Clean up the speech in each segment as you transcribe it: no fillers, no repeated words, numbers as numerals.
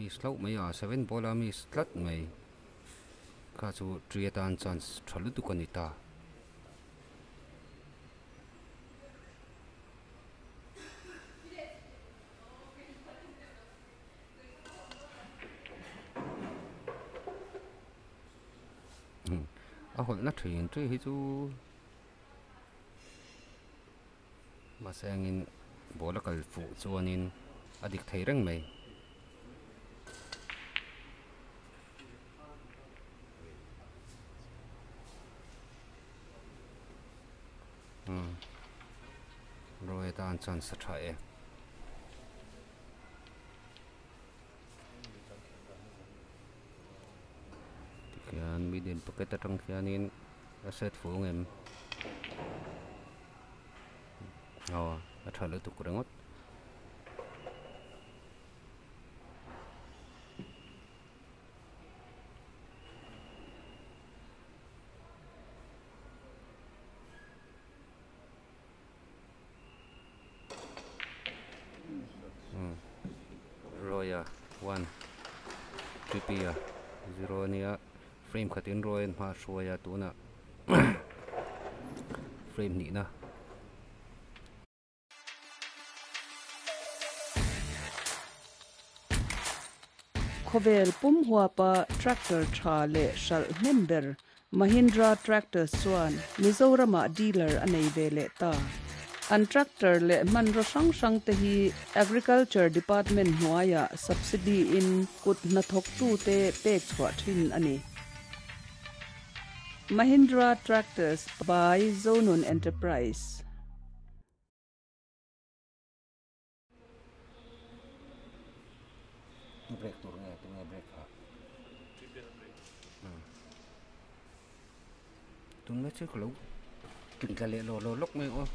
mi slow mai a 7 bola mi slat mai kha chu triatan chance thalu tu kanita a hol na thin tri hi chu ma sengin bola kal fu chuanin adik thei reng mai rồi tan chance sa thae kian medium pocket atang kianin set fuung em athalu tu kurangot roya 1 pipia 0 nia frame khatin roin ma shoya tuna frame ni na khovel pum hua pa tractor tha le shal member Mahindra tractor swan Mizoram dealer anei vele ta an tractor le man ro sang sang te hi agriculture department huaya subsidy in kut na thok tu te pek chwa thin ani Mahindra tractors by Zonon Enterprise break tur nge tu nge break ha tu nge che khlo kin ka le lo lok me o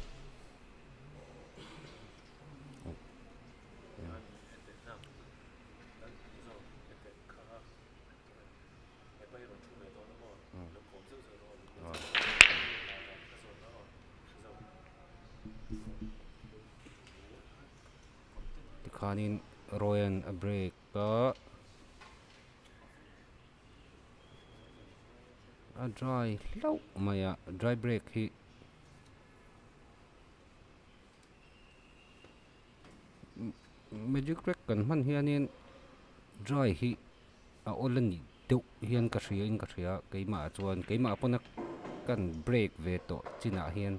dikhanin royan a break ka a dry low maya dry break hi magic break kan man hianin dry hi a olani deuh hian ka hria in ka hria keima chuan keima pona kan break ve to china hian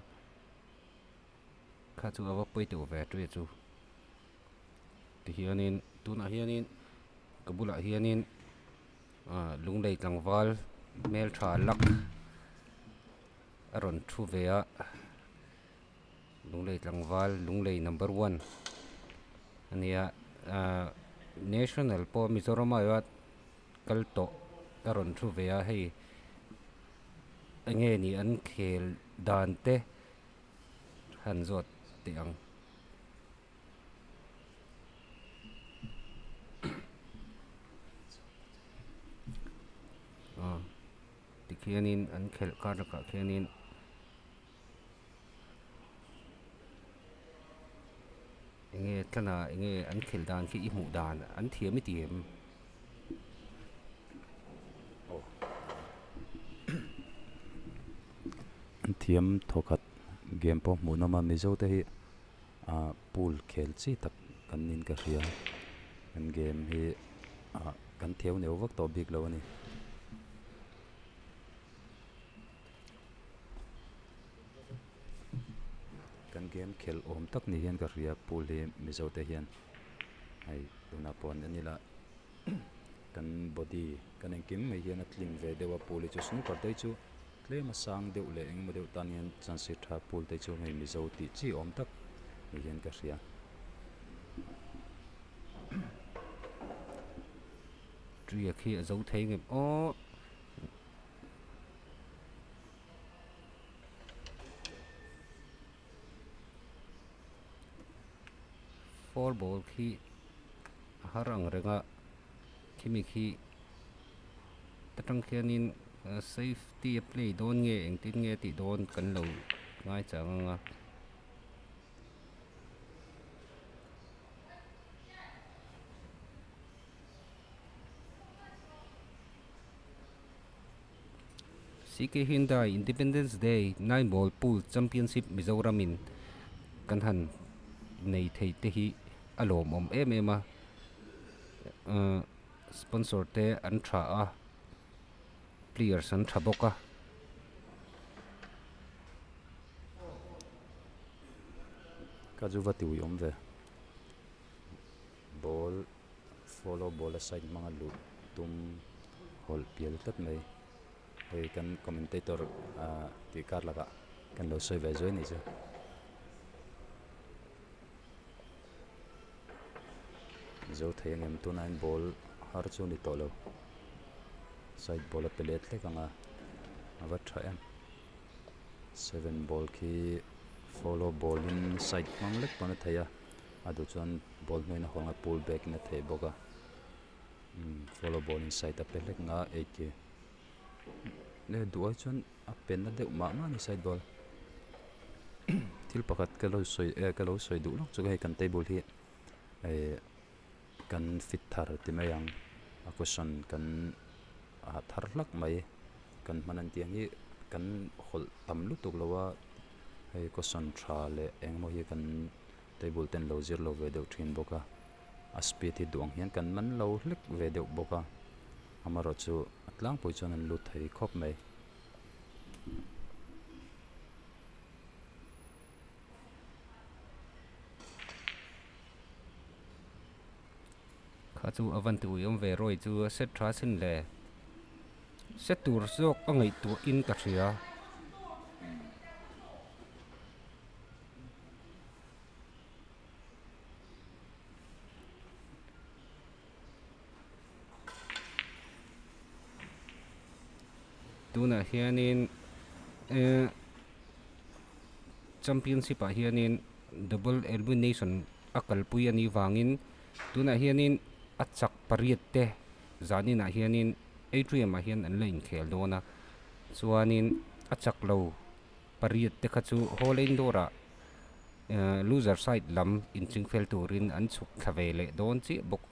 kha chu awa poite ve tre chu ti hianin tuna hianin kabula hianin lunglei tlangwal mel tha lak aron thu ve a lunglei tlangwal lunglei number 1 ania national po Mizoram ayat kalto aron thu ve a hei ange ni an khel dan te han zot tiang tikhianin an khel kar ka khianin enge tlana enge an khel dan khi i mu dan an thiam i tiam an thiam thokat game po munama mizo te hi pool khel chi tak kan nin ka hria an game hi kan thiau neu vak to big lo ani kan game khel om tak ni hian ka hria pool hi mizo te hian ai tuna pon anila kan body kan engkim mai hian a tling ve dewa pool chu snu par dei chu tlema sang deuh le eng modeu tan hian chansi tha pool te chu mai mizo ti chi om tak ni hian ka hria tria khi a zo thei nge o four ball khi harang renga kimi khi tatang khianin safety play don nge eng tin nge ti don kan lo ngai changa CK Hyundai Independence Day 9 ball pool championship Mizoram in kan han nei thei te hi alom om em a sponsor te an tha a players an tha boka kajuwa tiwi om ve ball follow ball aside mga lu tum hol piel tat mai hei kan commentator ti kar laga kan lo soi ve zoi ni cha zo theng em tu nine ball har chu ni to lo side ball pelet le kanga ava tha em 7 ball ki follow ball in side mang lek pana thaya adu chuan ball noina honga pull back na thei boka follow ball in side a pelek nga 8k le duai chuan a pen na de ma nga ni side ball thil pakat kalo soi du lok chu hei kan table hi kan fit thar ti mayang a question kan thar lak mai kan manan tiang hi kan hol tam lu tuk lowa hei question tha le engmo hi kan table ten lo zir lo ve deuh thin boka a speed hi duang hian kan man lo hlek ve deuh boka amaro chu atlang pui chuan an lu thei khop mai kha chu avan tu yom ve roi chu set tha sin le set tur zok angai tu in ka thria tuna hianin championship a hianin double elimination akal pui ani wangin tuna hianin achak pariat te zanin a hianin atrium a hian an lein khel dona chuanin achak lo pariat te khachu holein dora loser side lam in chingfel turin an chuk thavele don chi bok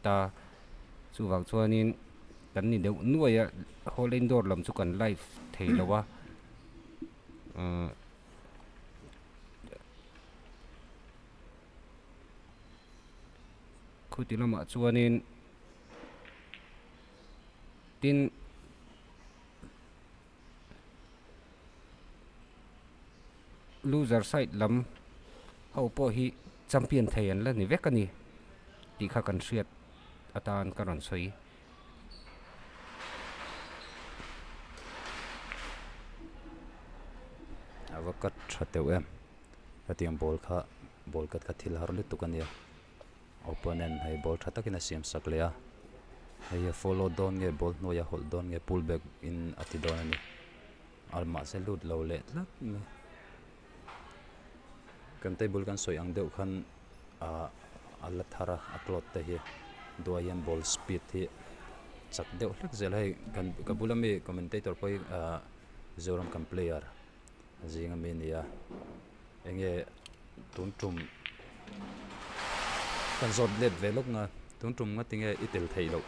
ta chuwang chuanin kan ni deuh nuaya holein dor lam chu kan live theilowa khutilama chuanin tin loser side lam ho po hi champion theian la ni vekani ti kha kan hriat atan karon soi avakat thateu em atiam ball kat ka thil har le tukania opponent hai ball thatakina siam saklea hai follow down nge ball noya hold down nge pull back in atidon ani alma se lut lo le tlat me kan table kan soi ang deuh khan alla thara aklot te hi doyan ball speed hi chak deuh hlek zel hai kan kabulami commentator poi Mizoram kan player zinga menia enge tuntum kan zot let velok nga tuntum nga tinge itel theilo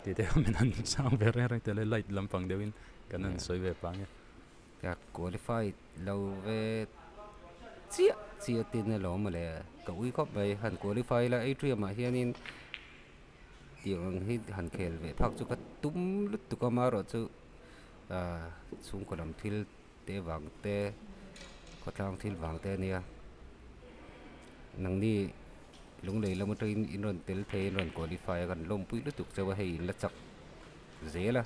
ti te menan sang vere ra tele light lampang deuin kanan soi ve pange ka qualify lo ve chia tin lo male ka ui khop bai han qualify la atrium a hianin tiang hi han khel ve phak chu ka tum lut tu ka maro chu chung kolam thil te wang te khotlang thil wang te nia nang ni lung lei lam train in ron tel the in ron qualify kan lom pui lu tuk chawa hei la chak zela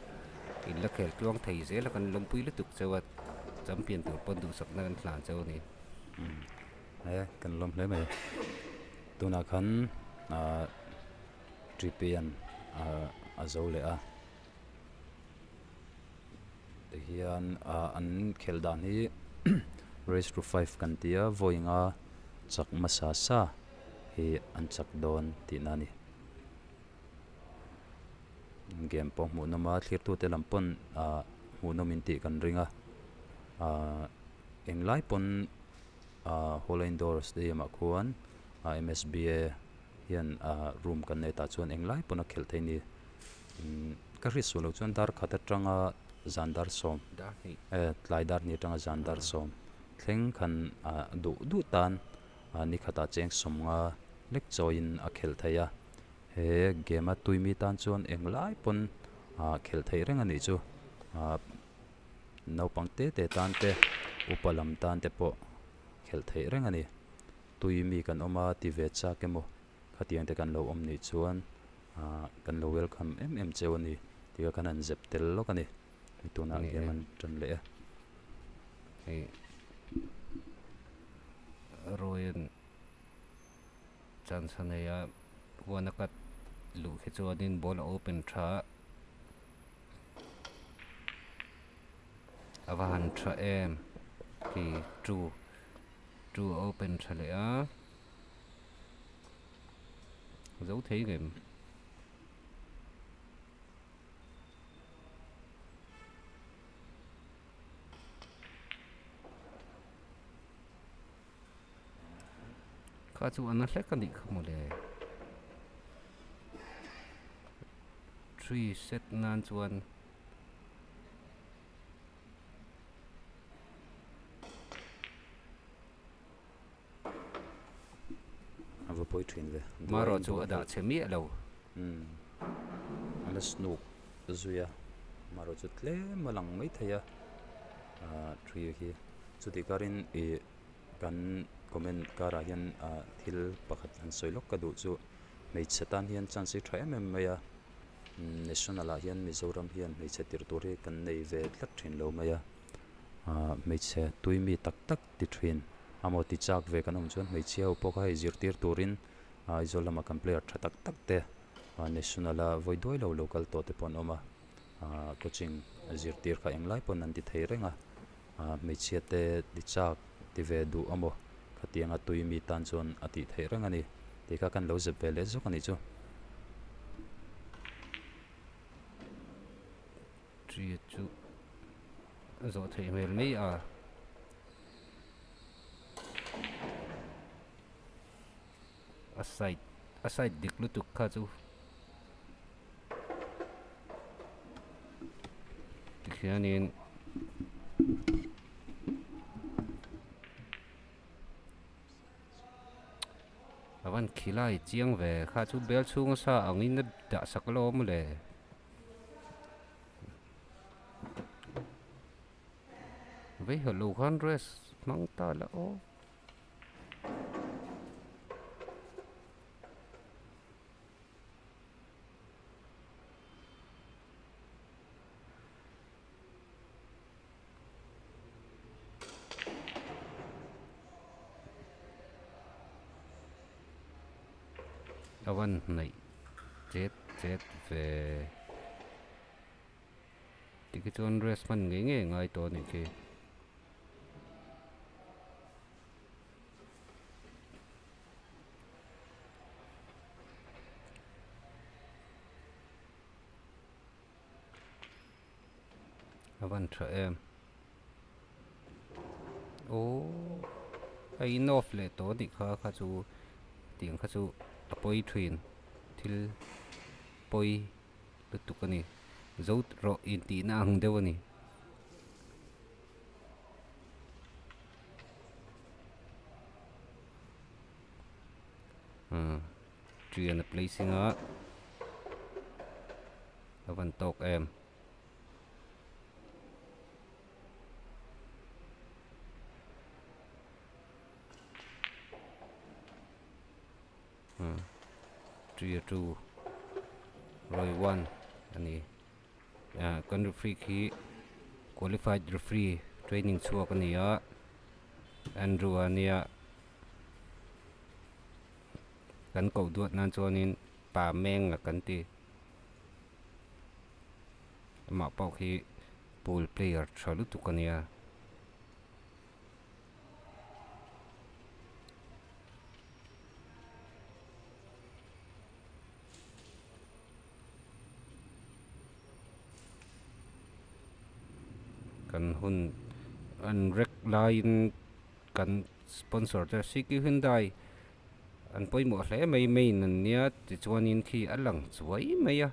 in la khel tuang thei zela kan lom pui lu tuk chawa champion tur pon du sak na kan tlan chaw ni kan lom hle mai tuna khan tripian azole a hian an khel dan hi race to 5 kan tia voinga chak masasa hi an chak don ti nani game po mu nama thlir tu te lampon mu nomin ti kan ringa englai pon hole indoors de ma khuan MSBA hian room kan nei ta chuan englai pon a khel theini ka ri solo chuan dar khata tanga zandar som đã thì tlai dar ni tanga zandar som thleng khan du tan ni khata cheng somnga lek join a khel theya he game a tuimi tan chuan englai pon khel thei reng ani chu no pangte te tan te upalam tan te po khel thei reng ani tuimi kan oma ti ve cha kemo khatiang te kan lo om ni chuan kan lo welcome em cheu ani tika kan an zep tel lo kani mituna game an tran le thì rồi chance này à wanna cut lu khi cho nên ball open tra avahan tra em thì true open tra lại á dấu thế game khá chú anh sẽ cần đi không một đề 3 set nan chuan ava poi thin ve maro chu ada chemi lo ala snook zuya maro chu tle malang mai thaya tri hi chuti karin e kan comment kara hian thil pakhat an soilok ka du chu mei chetan hian chance thai em maya national a hian Mizoram hian mei che tir tur hi kan nei ve tlat thin lo maya mei che tuimi tak tak ti thin amo ti chak ve kan om chuan mei che upo ka zir tir turin izolama kan player tha tak tak te national a voidoi lo local to te pon oma coaching zir tir kha englai pon an ti thei renga mei che te ti chak ti ve du amo khatianga tuimi tan chon ati thei renga ni tika kan lo zep ve le zo kan ni chu tri chu zo thei mel mai aside dik lu tu kha chu tikhianin awan khilai chiang ve kha chu bel chung sa angin da saklo mu le với hello con dress mang ta là ô awan này chết về thì cái con dress man nghe ngay to này kia avan tra em ô ai nof le to đi kha chu tiếng kha chu apoi thrin thil poi lutukani zot ro in ti na ang dewani trian placing a avan tok em three two rồi one ani kan referee khi qualified referee training chuak ani a Andrew ania kan ko duat nan chonin pa meng a kan ti ma pau khi pool player chalu tukania kan hun an rek line kan sponsor ta siki Hyundai an poi mo hle mai nan nia ti chuanin khi alang chuai mai a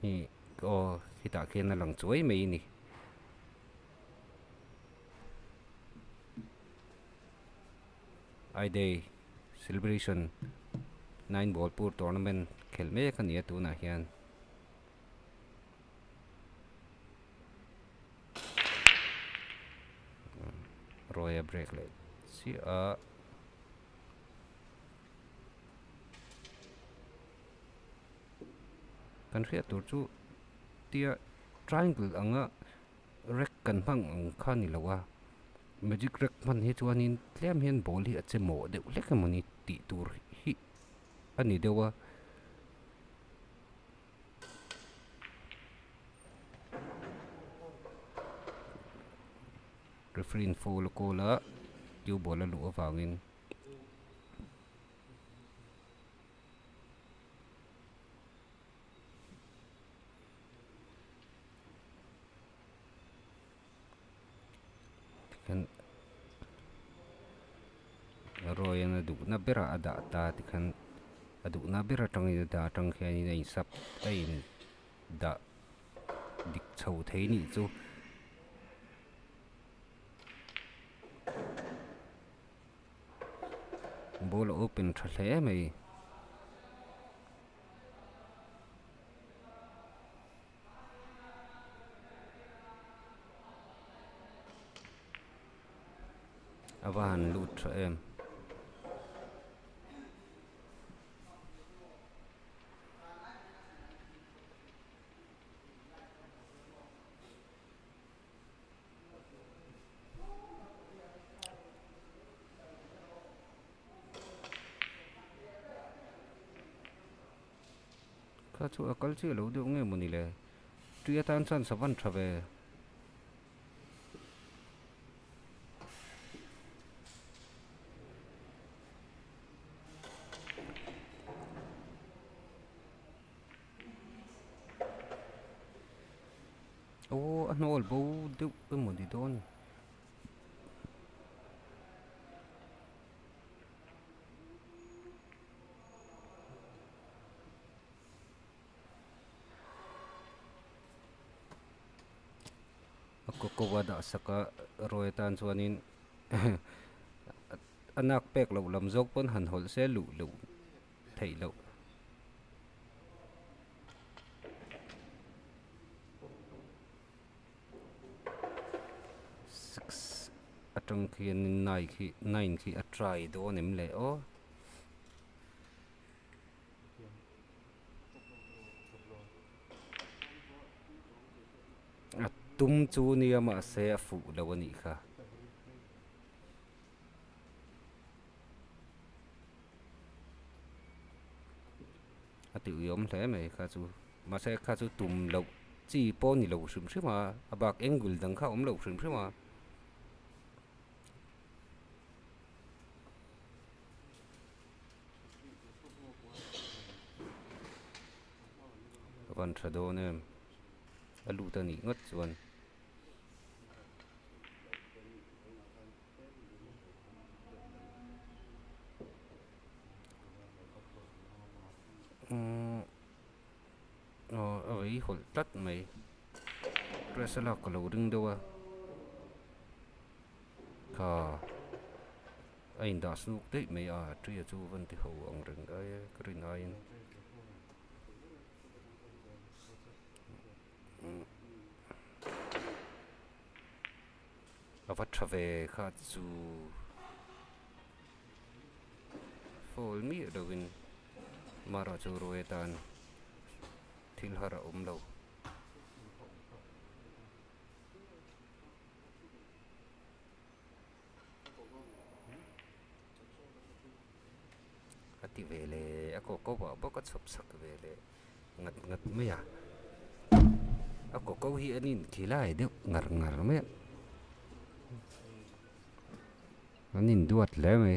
hi o kita khian na lang chuai mai ni ai day celebration 9 ball pur tournament khel me kan ya tu na hian roya break le si a kan hriat tur chu tia triangle anga rek kan hmang ang kha ni lawa magic rek man hi chuanin tlem hian ball hi ache mo de lek mani ti tur hi ani dewa referee foul kola tiu bola lu awangin kan roya na du na bera ada ta tikhan adu na bera tang ida da tang khian in sap ain da dik chho thei ni chu ball open thle mai awan lut tha em kha chu akal chi lo de nge muni le tuya tan san savan thave o anol bo de muni don ko wada saka roy tan chuanin anak pek lo lam jok pon han hol se lu lu thei lo atang khian nine khi a try do nim le o tum chu ni ama se fu lo ni kha ati yom hle mai kha chu ma se kha chu tum lo chi po ni lo shim shima abak engul dang kha om lo shim shima van thado ne alu ta ni ngot chuan ấy hol tắt mày rồi sẽ là có lâu đừng đâu à cả anh đã sụp đấy mày à truy chú vẫn thì hậu ông rừng cái rừng ai à vắt trở về khát chú phôi mi ở đâu bên mà ra chú rồi tan tihluih lâu ati vele ako ko ba ba ka chop sak vele ngat ngat me ya ako ko hi anin khilai de ngar ngar me anin duat le me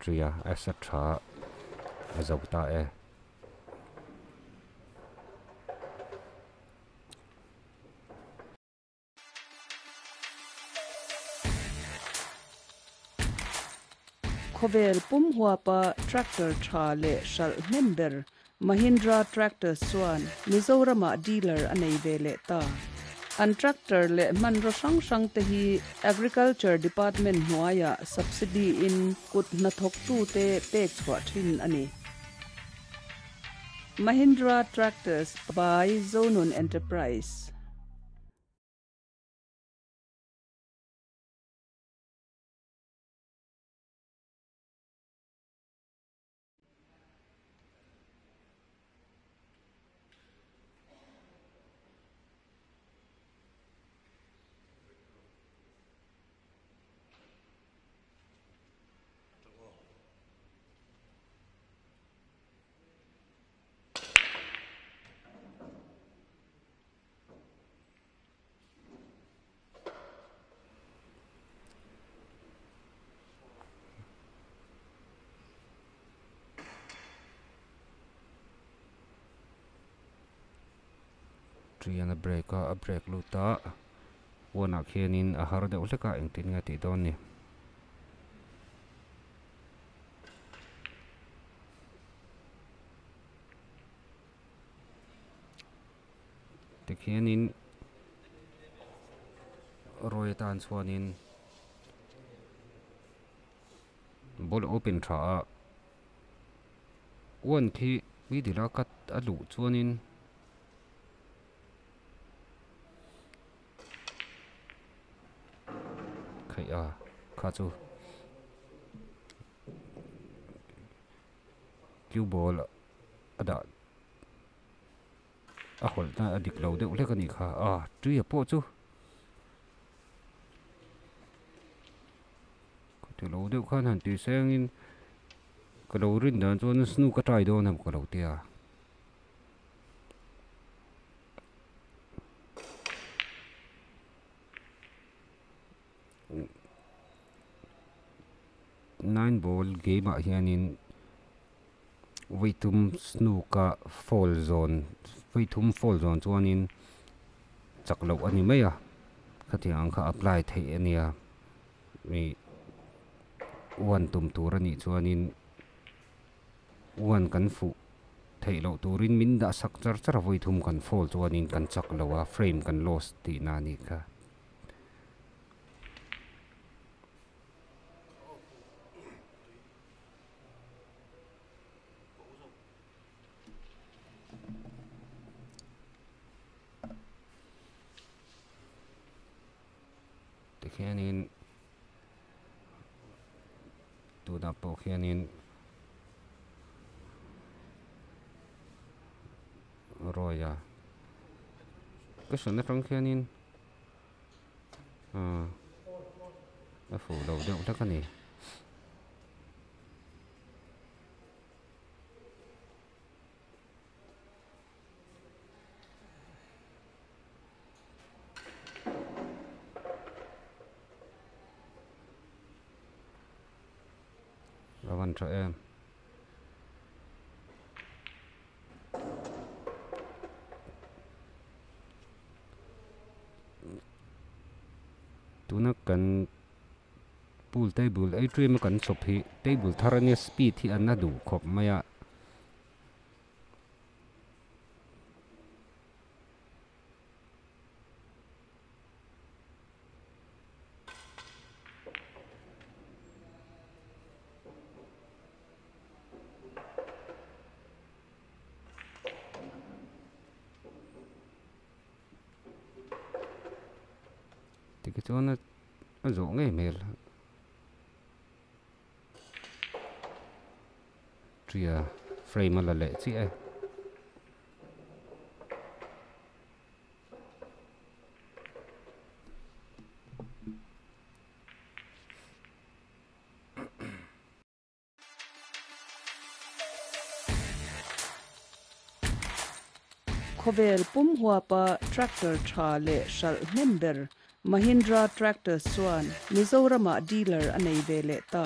chhia etc zo ta e khovel pum hua pa tractor tha le shal member Mahindra tractor swan Mizoram dealer anei ve le ta an tractor le man ro sang sang te hi agriculture department nuaya subsidy in kut na thok tu te pek chwa thin ani Mahindra tractors by Zonun Enterprise triana break luta wana khianin a har de uleka engtin nga ti don ni te khianin roi tan chuanin bol open tha wan khi mi dila kat alu chuanin khai a kha chu cue ball ada a hol na adik lo de ule kani kha a tui a po chu ko te lo de khan han ti seng in ko lo rin dan chuan snu ka trai do nam ko lo tia nine ball game a hianin weitum snuka fall zone weitum fall zone chuanin chaklo ani mai a khatiang kha apply thei ania mi wan tum tur ani chuanin wan kan fu thei lo turin min da sak char char weitum kan fall chuanin kan chaklo a frame kan loss ti na ni kha khianin tu da po khianin roya cái số nó trong khianin nó phủ đầu đậu chắc cái này cho em tu nó cần pool table ai dream cần sop hi table tharania speed hi an na du khop maya cái chỗ nó rỗ ngay mệt chia frame là lệ chị ấy khovel pum hua pa tractor tha le shal member Mahindra tractor swan Mizoram dealer anei ve le ta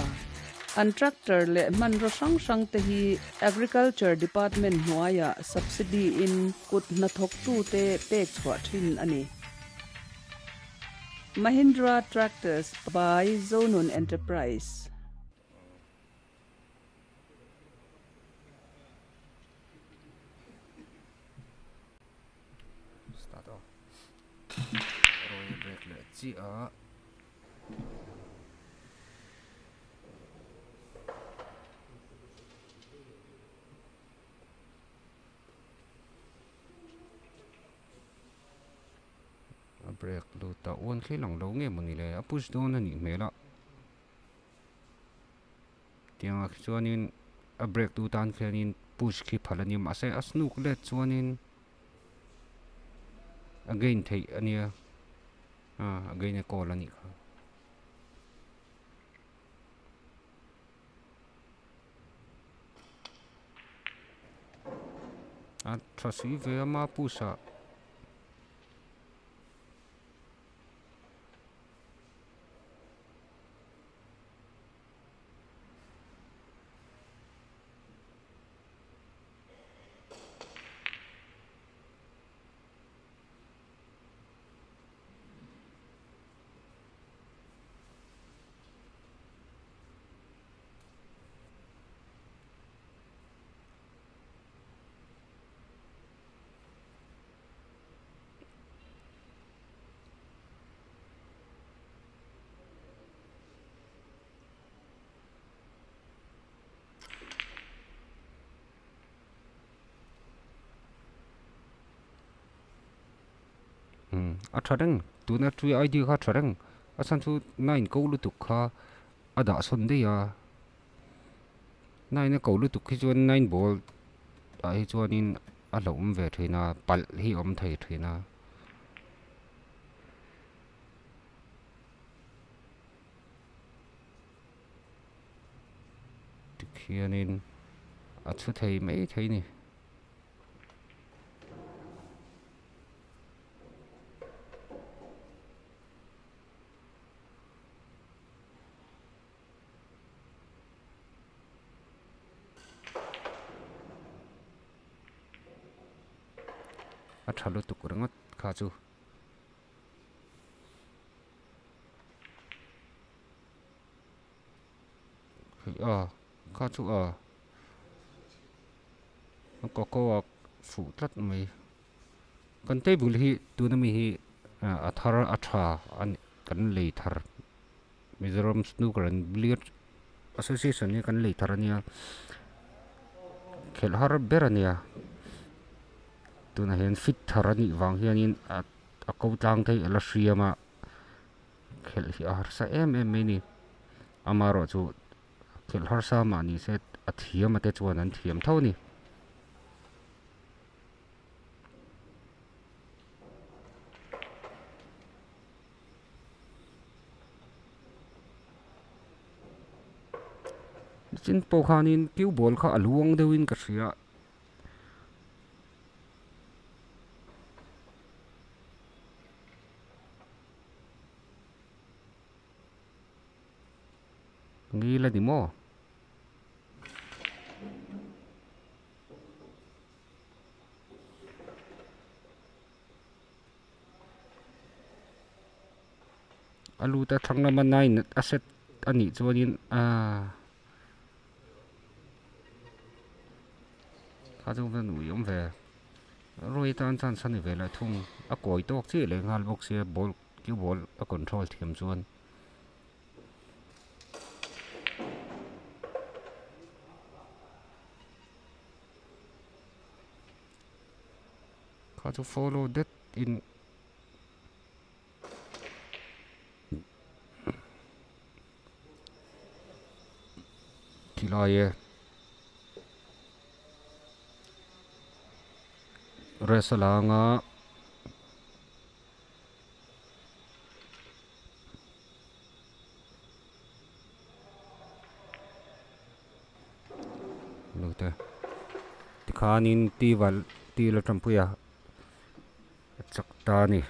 an tractor le man ro sang sang te hi agriculture department hnuaia subsidy in kut na thok tu te pek chhuah thin ani Mahindra Tractors by Zonun Enterprise. Start off. Rồi break lại chị ở. Break lu ta uốn khi lòng lâu nghe một người này push down là những mấy lọ. Tiếng cho nên break tu tan khi nên push khi phal anh mà sẽ snook let cho nên again thấy anh ya again call anh trust về mà push Atharang tu na tui ID kha tharang asan chu nine ko lu tuk kha ada son de ya nine ko lu tuk khi chuan nine ball ai chuan in a lom ve thina pal hi om thei thina tikhianin a chu thei mai thei ni Athalu tukurangot khachu khachu ko fu tlat mai kan te bul hi tu na mi hi athar atha an kan lei thar Mizoram snooker and billiard association ni kan lei thar ania khel har berania tu na hen fit tharani wang hianin a ko tlang thei ala hriama khel hi ar sa em ni amaro chu khel har sa ma ni se a thiam ate chuan an thiam tho ni chin po khanin piu bol kha aluang deuin ka hria ngila di mo alu ta thangna man nine asset ani chuanin khaju ven uyom ve roi tan chan sani ve la thung a koi tok chi le ngal box se ball ki ball a control thiam chuan to follow that in Kilaye Resalanga Tute Tikhanin Laltanpuia Chaktani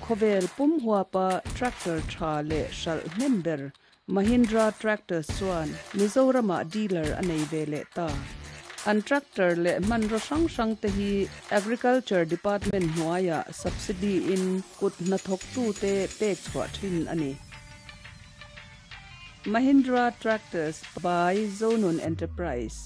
khovel pum hua pa tractor tha le shal member Mahindra tractor swan Mizoram dealer anei vele ta an tractor le man ro sang te hi agriculture department hnuaia subsidy in kut na thok tu te pek chhawpchhuah thin ani Mahindra tractors by Zonun Enterprise